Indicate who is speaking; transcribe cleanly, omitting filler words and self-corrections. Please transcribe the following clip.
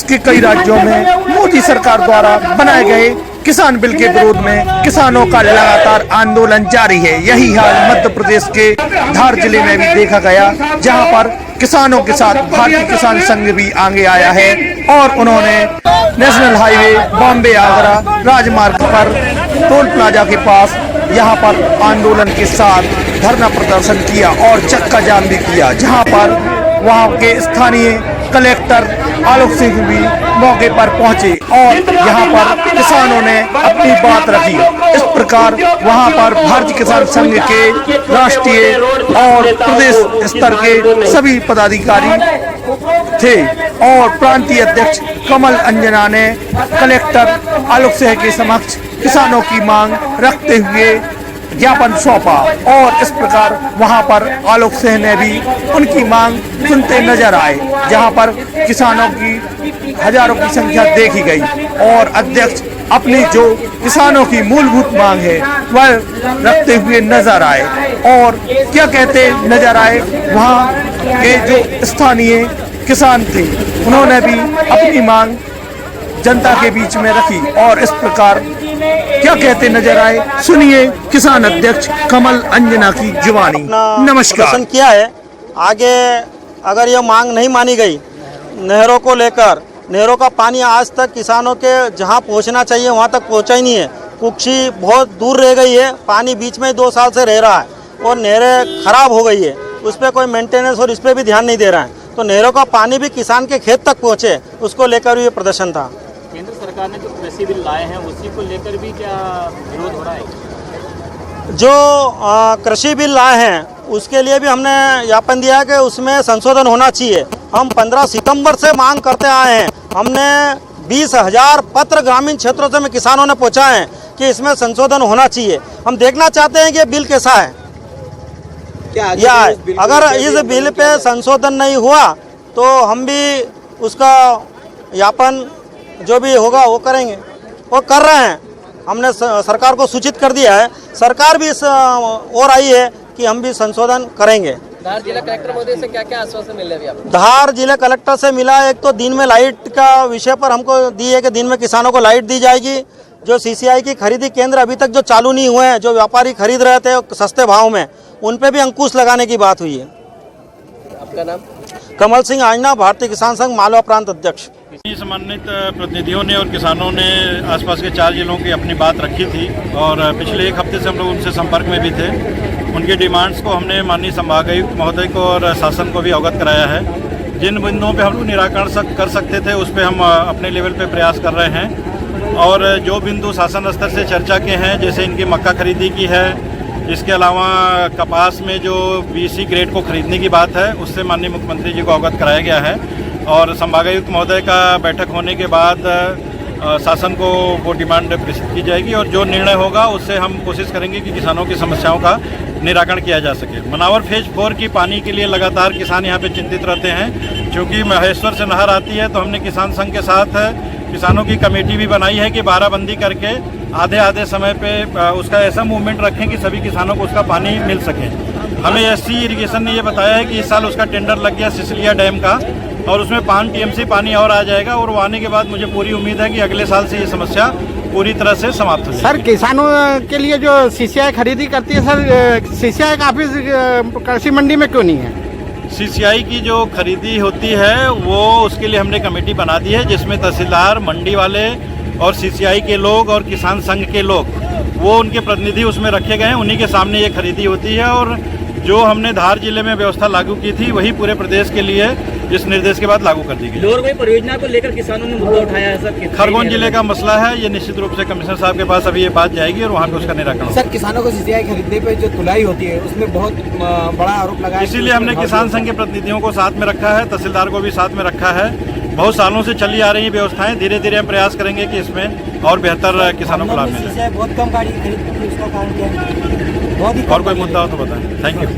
Speaker 1: देश के कई राज्यों में मोदी सरकार द्वारा बनाए गए किसान बिल के विरोध में किसानों का लगातार आंदोलन जारी है। यही हाल मध्य प्रदेश के धार जिले में भी देखा गया, जहां पर किसानों के साथ भारतीय किसान संघ भी आगे आया है और उन्होंने नेशनल हाईवे बॉम्बे आगरा राजमार्ग पर टोल प्लाजा के पास यहां पर आंदोलन के साथ धरना प्रदर्शन किया और चक्का जाम भी किया, जहां पर वहां के स्थानीय कलेक्टर आलोक सिंह भी मौके पर पहुंचे और यहां पर किसानों ने अपनी बात रखी। इस प्रकार वहां पर भारतीय किसान संघ के राष्ट्रीय और प्रदेश स्तर के सभी पदाधिकारी थे और प्रांतीय अध्यक्ष कमल अंजना ने कलेक्टर आलोक सिंह के समक्ष किसानों की मांग रखते हुए ज्ञापन सौंपा और इस प्रकार वहां पर आलोक सिंह ने भी उनकी मांग सुनते नजर आए, जहां पर किसानों की हजारों की संख्या देखी गई और अध्यक्ष अपनी जो किसानों की मूलभूत मांग है वह रखते हुए नजर आए और क्या कहते नजर आए। वहां के जो स्थानीय किसान थे उन्होंने भी अपनी मांग जनता के बीच में रखी और इस प्रकार क्या कहते नजर आए, सुनिए किसान अध्यक्ष कमल अंजना की जुबानी। नमस्कार।
Speaker 2: किया है आगे अगर ये मांग नहीं मानी गई नहरों को लेकर, नहरों का पानी आज तक किसानों के जहां पहुंचना चाहिए वहां तक पहुंचा ही नहीं है। कुक्षी बहुत दूर रह गई है, पानी बीच में 2 साल से रह रहा है और नहरें खराब हो गई है, उस पर कोई मेंटेनेंस और इस पर भी ध्यान नहीं दे रहा है। तो नहरों का पानी भी किसान के खेत तक पहुंचे, उसको लेकर ये प्रदर्शन था।
Speaker 3: केंद्र सरकार ने जो कृषि बिल लाए हैं उसी को लेकर भी क्या विरोध हो रहा है?
Speaker 2: जो कृषि बिल लाए हैं उसके लिए भी हमने ज्ञापन दिया है कि उसमें संशोधन होना चाहिए। हम 15 सितंबर से मांग करते आए हैं, हमने 20,000 पत्र ग्रामीण क्षेत्रों से में किसानों ने पहुँचाए हैं कि इसमें संशोधन होना चाहिए। हम देखना चाहते हैं कि ये बिल कैसा है, क्या है। अगर इस बिल पे संशोधन नहीं हुआ तो हम भी उसका ज्ञापन जो भी होगा वो करेंगे, वो कर रहे हैं। हमने सरकार को सूचित कर दिया है, सरकार भी इस ओर आई है कि हम भी संशोधन करेंगे।
Speaker 3: धार जिला कलेक्टर महोदय से क्या क्या आश्वासन मिले अभी आपको?
Speaker 2: धार जिला कलेक्टर से मिला, एक तो दिन में लाइट का विषय पर हमको दी है कि दिन में किसानों को लाइट दी जाएगी। जो सीसीआई की खरीदी केंद्र अभी तक जो चालू नहीं हुए हैं, जो व्यापारी खरीद रहे थे सस्ते भाव में, उन पे भी अंकुश लगाने की बात हुई है।
Speaker 3: आपका नाम?
Speaker 2: कमल सिंह आजना, भारतीय किसान संघ मालवा प्रांत अध्यक्ष।
Speaker 4: सम्मानित प्रतिनिधियों ने और किसानों ने आसपास के 4 जिलों की अपनी बात रखी थी और पिछले 1 हफ्ते से हम लोग उनसे संपर्क में भी थे। उनकी डिमांड्स को हमने माननीय संभागायुक्त महोदय को और शासन को भी अवगत कराया है। जिन बिंदुओं पे हम लोग निराकरण कर सकते थे उस पर हम अपने लेवल पे प्रयास कर रहे हैं और जो बिंदु शासन स्तर से चर्चा के हैं, जैसे इनकी मक्का खरीदी की है, इसके अलावा कपास में जो BC ग्रेड को खरीदने की बात है उससे माननीय मुख्यमंत्री जी को अवगत कराया गया है और संभागायुक्त महोदय का बैठक होने के बाद शासन को वो डिमांड प्रेषित की जाएगी और जो निर्णय होगा उससे हम कोशिश करेंगे कि किसानों की समस्याओं का निराकरण किया जा सके। मनावर फेज 4 की पानी के लिए लगातार किसान यहाँ पे चिंतित रहते हैं, क्योंकि महेश्वर से नहर आती है। तो हमने किसान संघ के साथ किसानों की कमेटी भी बनाई है कि बाराबंदी करके आधे समय पे उसका ऐसा मूवमेंट रखें कि सभी किसानों को उसका पानी मिल सके। हमें SC इरिगेशन ने ये बताया है कि इस साल उसका टेंडर लग गया सिसलिया डैम का और उसमें 5 TMC पानी और आ जाएगा और वो आने के बाद मुझे पूरी उम्मीद है कि अगले साल से ये समस्या पूरी तरह से समाप्त हो जाएगी।
Speaker 5: सर, किसानों के लिए जो CCI खरीदी करती है सर, CCI का ऑफिस कृषि मंडी में क्यों नहीं है?
Speaker 4: CCI की जो खरीदी होती है वो उसके लिए हमने कमेटी बना दी है, जिसमें तहसीलदार, मंडी वाले और CCI के लोग और किसान संघ के लोग, वो उनके प्रतिनिधि उसमें रखे गए हैं। उन्हीं के सामने ये खरीदी होती है और जो हमने धार जिले में व्यवस्था लागू की थी वही पूरे प्रदेश के लिए इस निर्देश के बाद लागू कर दी गई।
Speaker 3: लोरवई परियोजना को लेकर किसानों ने मुद्दा उठाया है सर।
Speaker 4: खरगोन जिले का मसला है, ये निश्चित रूप से कमिश्नर साहब के पास अभी ये बात जाएगी और वहाँ पे उसका निराकरण।
Speaker 6: सर, किसानों को CCI खरीदने पे जो तुलाई होती है उसमें बहुत बड़ा आरोप लगाया,
Speaker 4: इसीलिए हमने किसान संघ के प्रतिनिधियों को साथ में रखा है, तहसीलदार को भी साथ में रखा है। बहुत सालों से चली आ रही व्यवस्थाएं, धीरे धीरे हम प्रयास करेंगे कि इसमें और बेहतर किसानों को लाभ मिले।
Speaker 6: बहुत कम गाड़ी खरीदती है, उसका कारण क्या है?
Speaker 4: और कोई मुद्दा हो तो बताएं। Thank you.